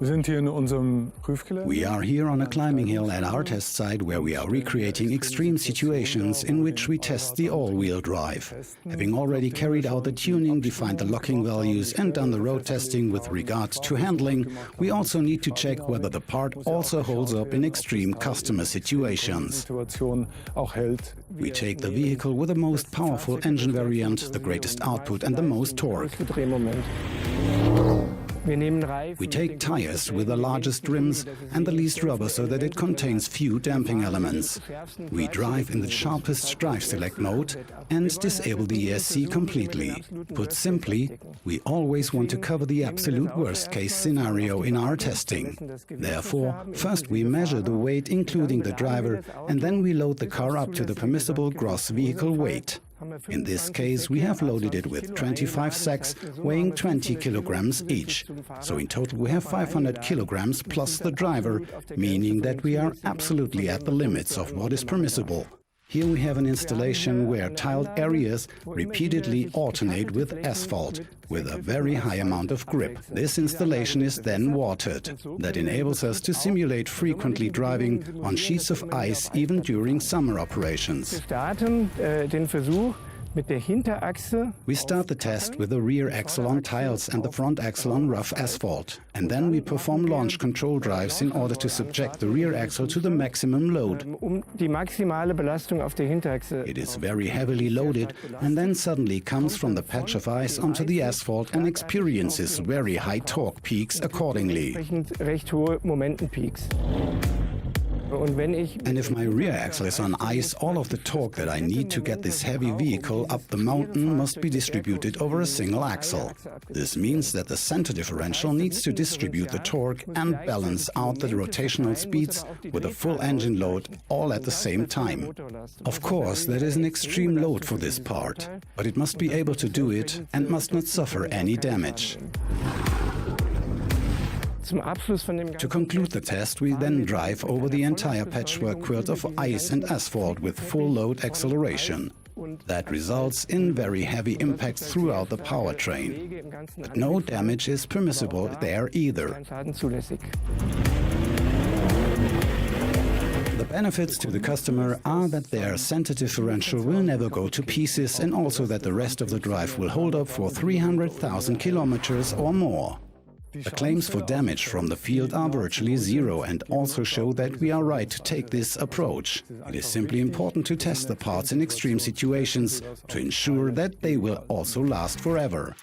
We are here on a climbing hill at our test site where we are recreating extreme situations in which we test the all-wheel drive. Having already carried out the tuning, defined the locking values and done the road testing with regards to handling, we also need to check whether the part also holds up in extreme customer situations. We take the vehicle with the most powerful engine variant, the greatest output and the most torque. We take tires with the largest rims and the least rubber so that it contains few damping elements. We drive in the sharpest drive select mode and disable the ESC completely. Put simply, we always want to cover the absolute worst-case scenario in our testing. Therefore, first we measure the weight including the driver and then we load the car up to the permissible gross vehicle weight. In this case, we have loaded it with 25 sacks weighing 20 kilograms each. So in total we have 500 kilograms plus the driver, meaning that we are absolutely at the limits of what is permissible. Here we have an installation where tiled areas repeatedly alternate with asphalt, with a very high amount of grip. This installation is then watered. That enables us to simulate frequently driving on sheets of ice even during summer operations. We start the test with the rear axle on tiles and the front axle on rough asphalt. And then we perform launch control drives in order to subject the rear axle to the maximum load. It is very heavily loaded and then suddenly comes from the patch of ice onto the asphalt and experiences very high torque peaks accordingly. And if my rear axle is on ice, all of the torque that I need to get this heavy vehicle up the mountain must be distributed over a single axle. This means that the center differential needs to distribute the torque and balance out the rotational speeds with a full engine load all at the same time. Of course, that is an extreme load for this part, but it must be able to do it and must not suffer any damage. To conclude the test, we then drive over the entire patchwork quilt of ice and asphalt with full load acceleration. That results in very heavy impacts throughout the powertrain. But no damage is permissible there either. The benefits to the customer are that their center differential will never go to pieces and also that the rest of the drive will hold up for 300,000 kilometers or more. The claims for damage from the field are virtually zero and also show that we are right to take this approach. It is simply important to test the parts in extreme situations to ensure that they will also last forever.